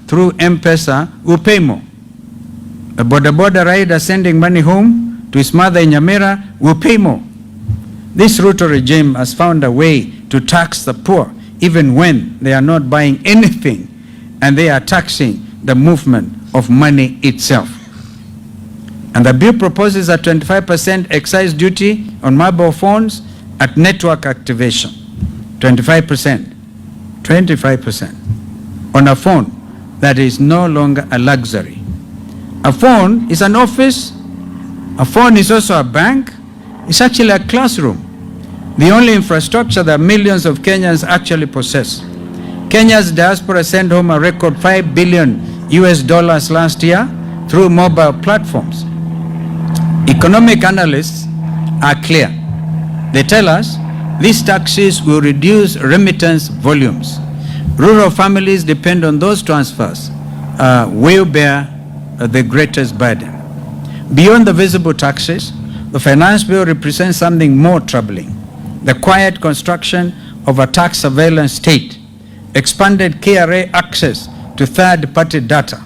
through M-Pesa will pay more. A border rider sending money home to his mother in Nyamira will pay more. This Ruto regime has found a way to tax the poor even when they are not buying anything, and they are taxing the movement of money itself. And the bill proposes a 25% excise duty on mobile phones at network activation. 25% on a phone that is no longer a luxury. A phone is an office. A phone is also a bank. It's actually a classroom. The only infrastructure that millions of Kenyans actually possess. Kenya's diaspora sent home a record $5 billion last year through mobile platforms. Economic analysts are clear. They tell us these taxes will reduce remittance volumes. Rural families depend on those transfers, will bear the greatest burden. Beyond the visible taxes, the finance bill represents something more troubling: the quiet construction of a tax surveillance state, expanded KRA access to third-party data,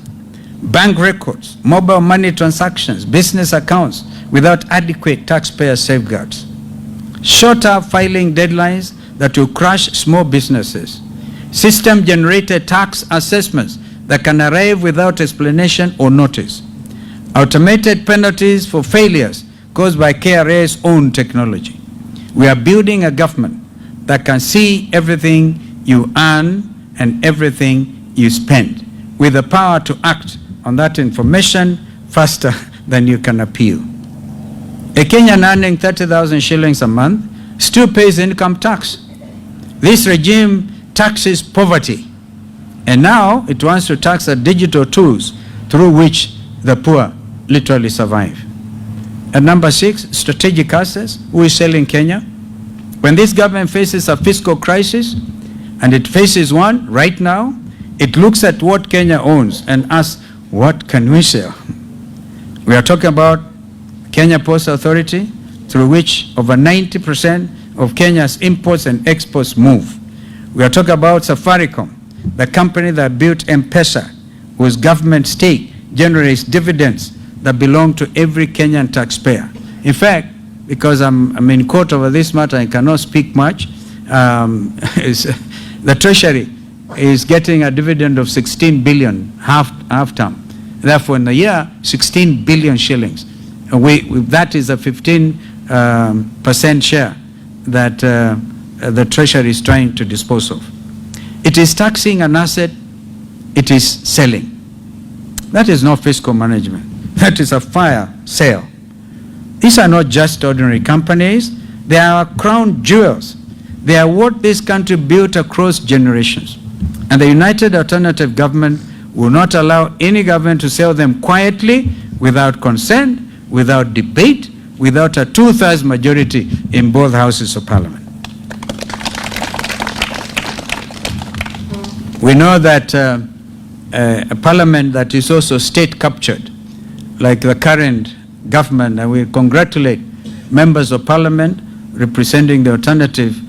bank records, mobile money transactions, business accounts without adequate taxpayer safeguards, shorter filing deadlines that will crush small businesses, system-generated tax assessments that can arrive without explanation or notice, automated penalties for failures caused by KRA's own technology. We are building a government that can see everything you earn and everything you spend, with the power to act on that information faster than you can appeal. A Kenyan earning 30,000 shillings a month still pays income tax. This regime taxes poverty, and now it wants to tax the digital tools through which the poor literally survive. And number 6, strategic assets. Who is selling Kenya? When this government faces a fiscal crisis, and it faces one right now, it looks at what Kenya owns and asks, what can we sell? We are talking about Kenya Post Authority, through which over 90% of Kenya's imports and exports move. We are talking about Safaricom, the company that built M-Pesa, whose government stake generates dividends that belong to every Kenyan taxpayer. In fact, because I'm in court over this matter, I cannot speak much, the Treasury is getting a dividend of 16 billion half term. Therefore, in a year, 16 billion shillings. That is a 15% share that the Treasury is trying to dispose of. It is taxing an asset, it is selling. That is not fiscal management. That is a fire sale. These are not just ordinary companies. They are crown jewels. They are what this country built across generations. And the United Alternative Government will not allow any government to sell them quietly, without consent, without debate, without a 2/3 majority in both houses of Parliament. We know that a Parliament that is also state captured, like the current government, and we congratulate members of Parliament representing the alternative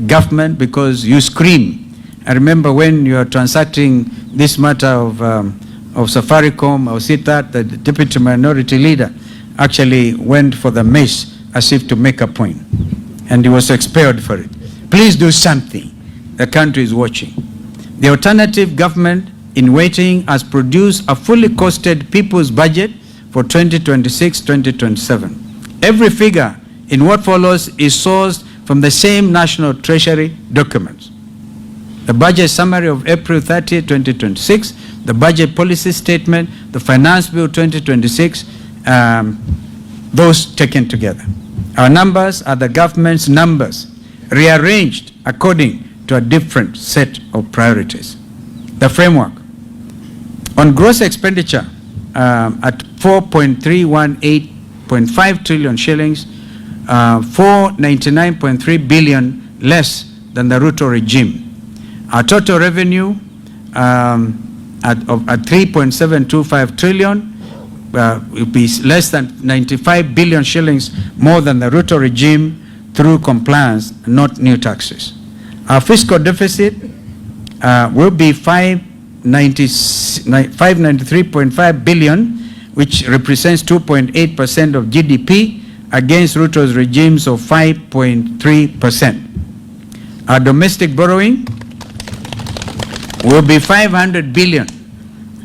government, because you scream. I remember when you are transacting this matter of Safaricom, or that the deputy minority leader actually went for the mace as if to make a point, and he was expelled for it. Please do something. The country is watching. The alternative government in waiting has produced a fully costed people's budget for 2026-2027. Every figure in what follows is sourced from the same National Treasury documents. The budget summary of April 30, 2026, the budget policy statement, the finance bill 2026, those taken together. Our numbers are the government's numbers, rearranged according to a different set of priorities. The framework. On gross expenditure at 4.318.5 trillion shillings, 499.3 billion less than the Ruto regime. Our total revenue at 3.725 trillion will be less than 95 billion shillings more than the Ruto regime through compliance, not new taxes. Our fiscal deficit will be 5 593.5 billion, which represents 2.8% of GDP, against Ruto's regimes of 5.3%. Our domestic borrowing will be 500 billion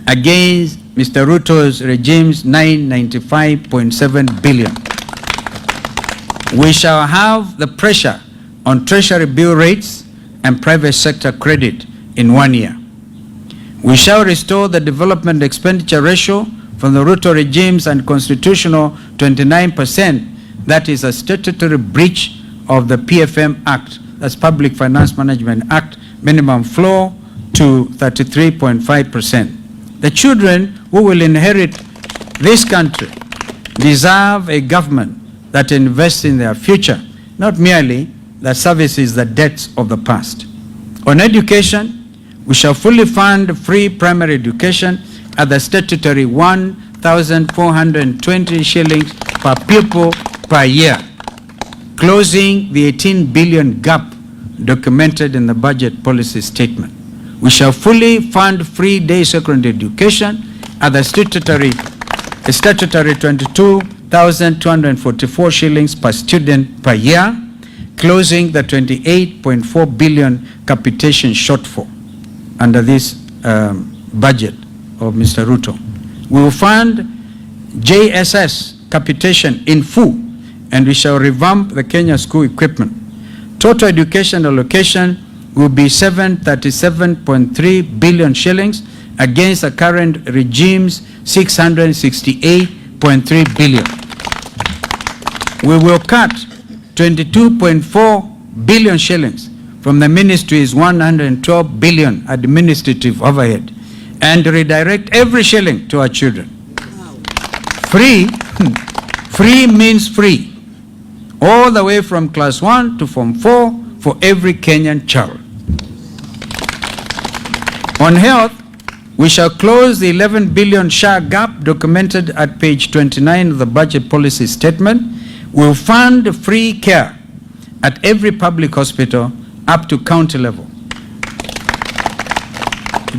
against Mr. Ruto's regime's 995.7 billion. We shall have the pressure on treasury bill rates and private sector credit in 1 year. We shall restore the development expenditure ratio from the Ruto regime's unconstitutional 29%, that is a statutory breach of the PFM Act, that's Public Finance Management Act, minimum floor to 33.5%. The children who will inherit this country deserve a government that invests in their future, not merely that services the debts of the past. On education, we shall fully fund free primary education at the statutory 1,420 shillings per pupil per year, closing the 18 billion gap documented in the budget policy statement. We shall fully fund free day secondary education at the statutory 22,244 shillings per student per year, closing the 28.4 billion capitation shortfall under this budget of Mr. Ruto. We will fund JSS capitation in full, and we shall revamp the Kenya school equipment. Total education allocation will be 737.3 billion shillings against the current regime's 668.3 billion. We will cut 22.4 billion shillings from the ministry's 112 billion administrative overhead and redirect every shilling to our children. Free, free means free, all the way from class 1 to form 4 for every Kenyan child. On health, we shall close the 11 billion SHA gap documented at page 29 of the budget policy statement. We'll fund free care at every public hospital up to county level.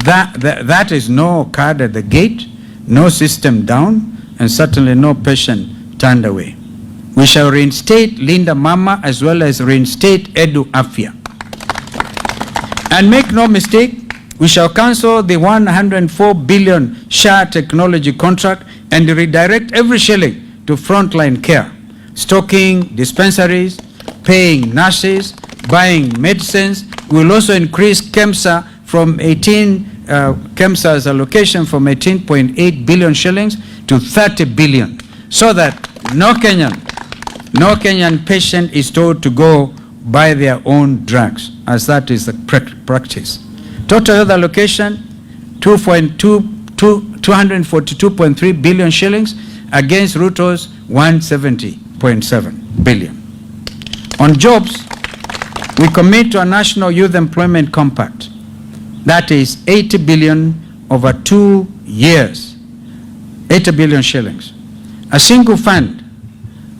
That is no card at the gate, no system down, and certainly no patient turned away. We shall reinstate Linda Mama as well as reinstate Edu Afya. And make no mistake, we shall cancel the 104 billion SHA technology contract and redirect every shilling to frontline care, stocking dispensaries, paying nurses, buying medicines. We will also increase KEMSA from KEMSA's allocation from 18.8 billion shillings to 30 billion, so that no Kenyan patient is told to go buy their own drugs, as that is the practice. Total health allocation, 242.3 billion shillings against Ruto's 170.7 billion. On jobs, we commit to a national youth employment compact. That is 80 billion over 2 years, 80 billion shillings. A single fund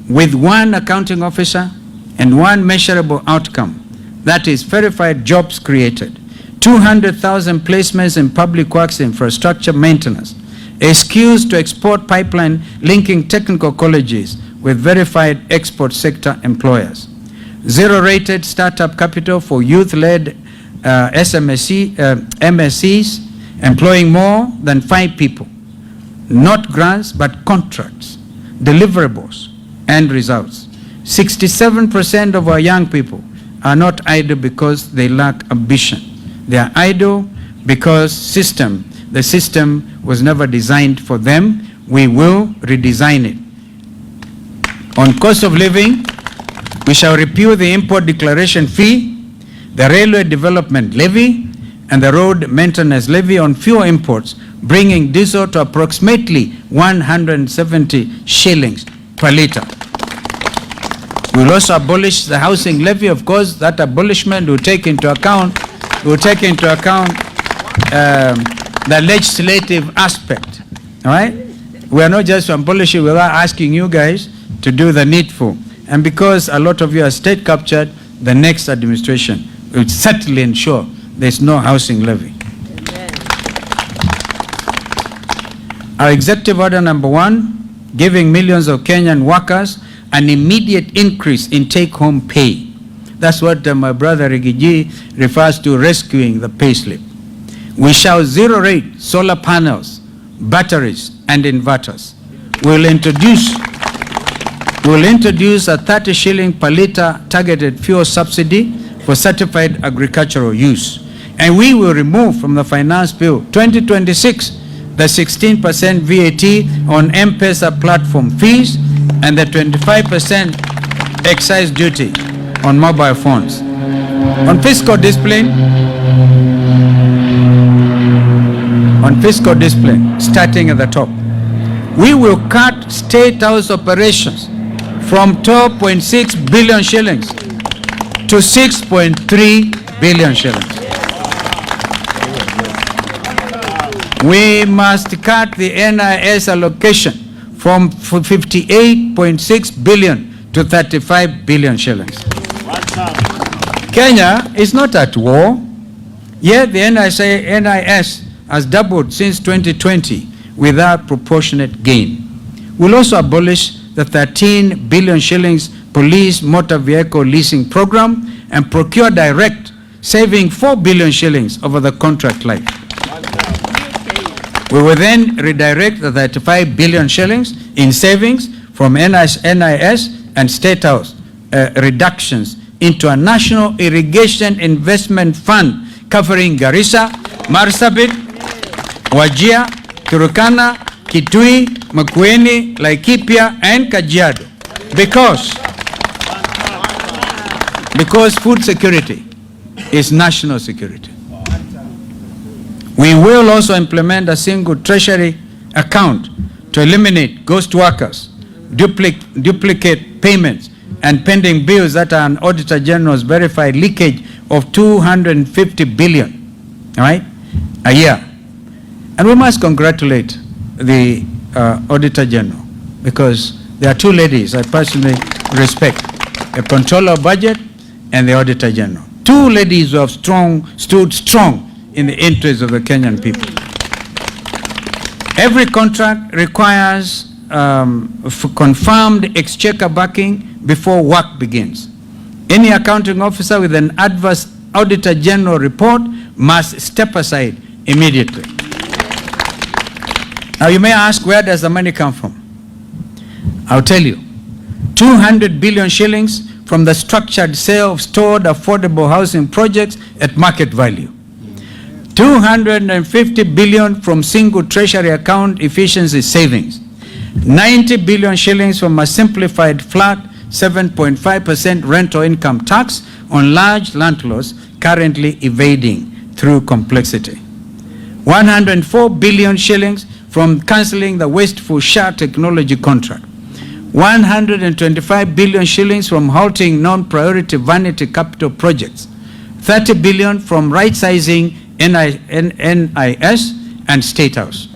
with one accounting officer and one measurable outcome, that is verified jobs created, 200,000 placements in public works infrastructure maintenance, a skills to export pipeline linking technical colleges with verified export sector employers, zero-rated startup capital for youth-led MSCs employing more than 5 people, not grants but contracts, deliverables, and results. 67% of our young people are not idle because they lack ambition. They are idle because the system was never designed for them. We will redesign it. On cost of living, we shall repeal the import declaration fee, the railway development levy, and the road maintenance levy on fuel imports, bringing diesel to approximately 170 shillings per litre. We will also abolish the housing levy. Of course, that abolishment will take into account the legislative aspect. All right? We are not just abolishing without asking you guys to do the needful. And because a lot of you are state captured, the next administration will certainly ensure there's no housing levy. Our executive order number 1, giving millions of Kenyan workers an immediate increase in take-home pay. That's what my brother Rigiji refers to rescuing the payslip. We shall zero-rate solar panels, batteries, and inverters. We'll introduce a 30 shilling per litre targeted fuel subsidy for certified agricultural use. And we will remove from the Finance Bill 2026 the 16% VAT on M-Pesa platform fees and the 25% excise duty on mobile phones. On fiscal discipline, starting at the top, we will cut State House operations from 12.6 billion shillings to 6.3 billion shillings. We must cut the NIS allocation from 58.6 billion to 35 billion shillings. Kenya is not at war, yet the NIS has doubled since 2020 without proportionate gain. We'll also abolish the 13 billion shillings police motor vehicle leasing program and procure direct, saving 4 billion shillings over the contract life. We will then redirect the 35 billion shillings in savings from NIS and State House reductions into a national irrigation investment fund covering Garissa, Marsabit, Wajir, Turkana, Kitui, Makueni, Laikipia, and Kajiado. Because food security is national security. We will also implement a single treasury account to eliminate ghost workers, duplicate payments, and pending bills that are an Auditor General's verified leakage of 250 billion, right, a year. And we must congratulate the Auditor General, because there are two ladies I personally respect, the Controller of Budget and the Auditor General. Two ladies who have stood strong in the interest of the Kenyan people. Every contract requires confirmed exchequer backing before work begins. Any accounting officer with an adverse Auditor General report must step aside immediately. Now you may ask, where does the money come from? I'll tell you. 200 billion shillings from the structured sale of stored affordable housing projects at market value. 250 billion from single treasury account efficiency savings. 90 billion shillings from a simplified flat 7.5% rental income tax on large landlords currently evading through complexity. 104 billion shillings from cancelling the wasteful SHA technology contract. 125 billion shillings from halting non-priority vanity capital projects. 30 billion from right-sizing NIS and State House.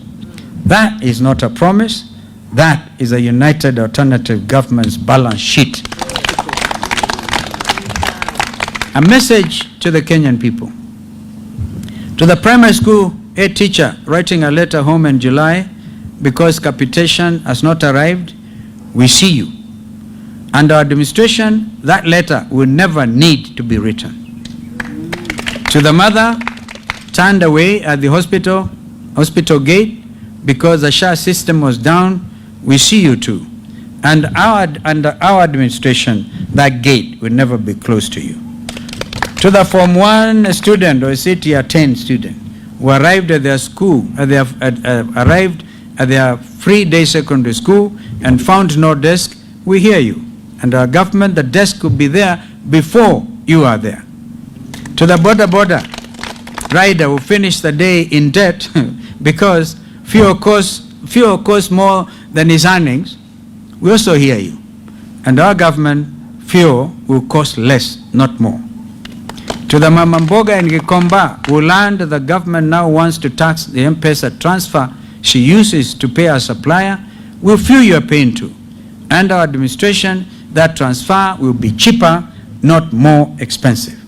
That is not a promise. That is a united alternative government's balance sheet. A message to the Kenyan people. To the primary school head teacher writing a letter home in July because capitation has not arrived, we see you. Under our administration, that letter will never need to be written. To the mother turned away at the hospital gate because the SHA system was down, we see you too. And under our administration, that gate will never be closed to you. To the Form 1 student or CT 10 student who arrived at their school, arrived at their free day secondary school and found no desk, we hear you. And our government, the desk will be there before you are there. To the border rider who finished the day in debt because fuel costs more than his earnings, we also hear you. And our government, fuel will cost less, not more. To the Mama Mboga in Gikomba who learned the government now wants to tax the M-Pesa transfer she uses to pay her supplier, we'll feel your pain too. And our administration, that transfer will be cheaper, not more expensive.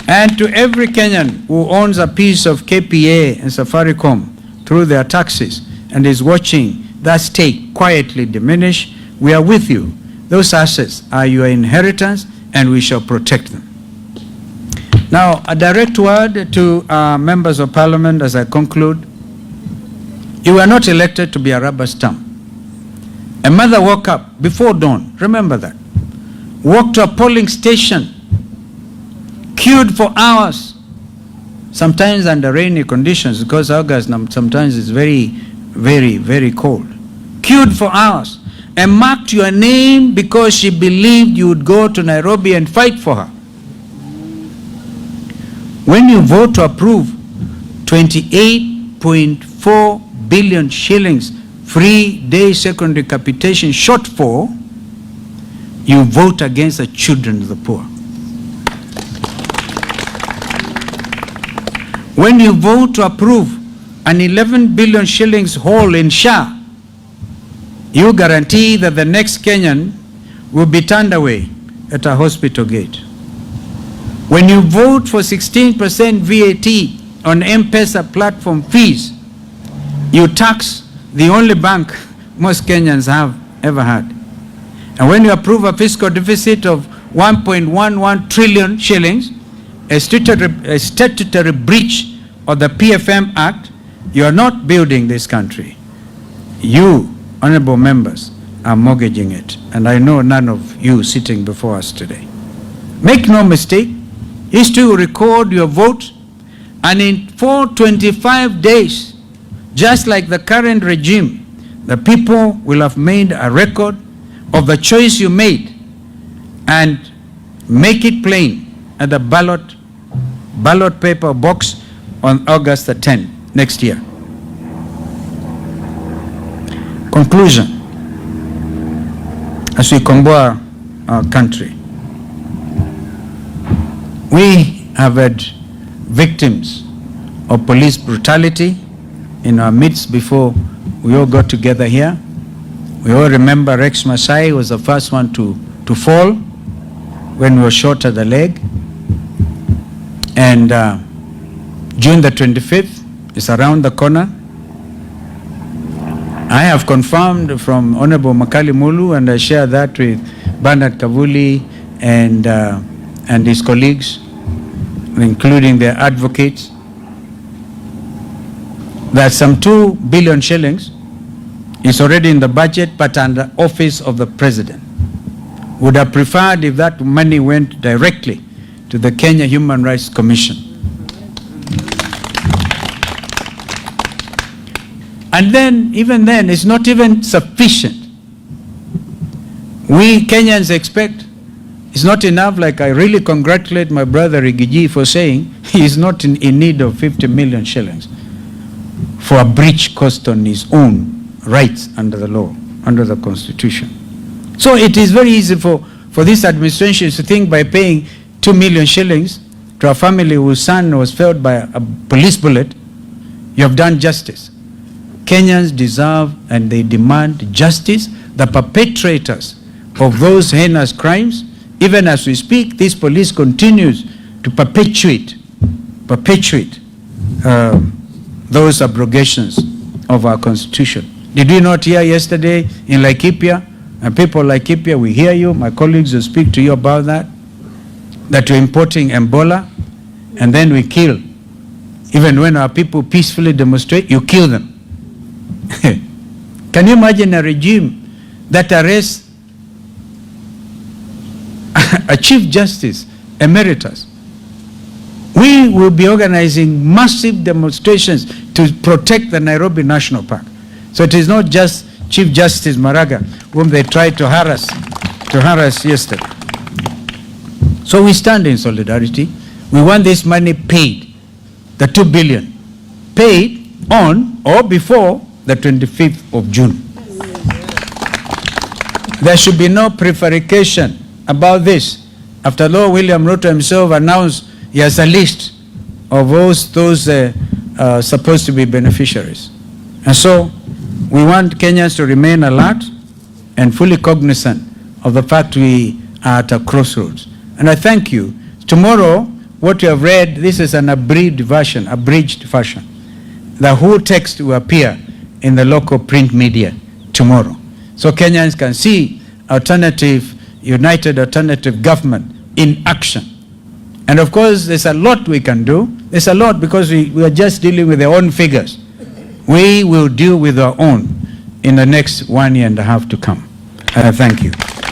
And to every Kenyan who owns a piece of KPA and Safaricom through their taxes and is watching that stake quietly diminish, we are with you. Those assets are your inheritance, and we shall protect them. Now, a direct word to members of parliament as I conclude. You were not elected to be a rubber stamp. A mother woke up before dawn, remember that, walked to a polling station, queued for hours, sometimes under rainy conditions, because August sometimes is very, very, very cold. Queued for hours and marked your name because she believed you would go to Nairobi and fight for her. When you vote to approve 28.4 billion shillings free day secondary capitation shortfall, you vote against the children of the poor. When you vote to approve an 11 billion shillings hole in SHA, you guarantee that the next Kenyan will be turned away at a hospital gate. When you vote for 16% VAT on M-Pesa platform fees, you tax the only bank most Kenyans have ever had. And when you approve a fiscal deficit of 1.11 trillion shillings, a statutory breach of the PFM Act, you are not building this country. You, honorable members, are mortgaging it. And I know none of you sitting before us today. Make no mistake, history will record your vote, and in 425 days, just like the current regime, the people will have made a record of the choice you made and make it plain at the ballot paper box on August the 10th next year. Conclusion. As we combat our country, we have had victims of police brutality in our midst before we all got together here. We all remember Rex Masai was the first one to fall when he was shot at the leg. And June the 25th is around the corner. I have confirmed from Honorable Makali Mulu, and I share that with Bernard Kavuli and his colleagues, including their advocates, that some 2 billion shillings is already in the budget but under office of the president. Would have preferred if that money went directly to the Kenya Human Rights Commission. And then, even then, it's not even sufficient. We Kenyans expect it's not enough. Like, I really congratulate my brother Rigiji for saying he is not in need of 50 million shillings for a breach caused on his own rights under the law, under the Constitution. So it is very easy for this administration to think by paying 2 million shillings to a family whose son was felled by a police bullet, you have done justice. Kenyans deserve and they demand justice. The perpetrators of those heinous crimes, even as we speak, this police continues to perpetuate those abrogations of our Constitution. Did we not hear yesterday in Laikipia, and people like Laikipia, we hear you, my colleagues will speak to you about that you're importing Ebola, and then we kill. Even when our people peacefully demonstrate, you kill them. Can you imagine a regime that arrests a Chief Justice Emeritus? We will be organizing massive demonstrations to protect the Nairobi National Park. So it is not just Chief Justice Maraga, whom they tried to harass yesterday. So we stand in solidarity. We want this money paid, the 2 billion, paid on or before the 25th of June. There should be no prevarication about this. After all, William Ruto himself announced he has a list of those supposed to be beneficiaries. And so we want Kenyans to remain alert and fully cognizant of the fact we are at a crossroads. And I thank you. Tomorrow, what you have read, this is an abridged version. The whole text will appear in the local print media tomorrow. So Kenyans can see united alternative government in action. And of course, there's a lot we can do. There's a lot because we are just dealing with their own figures. We will deal with our own in the next 1.5 years to come. Thank you.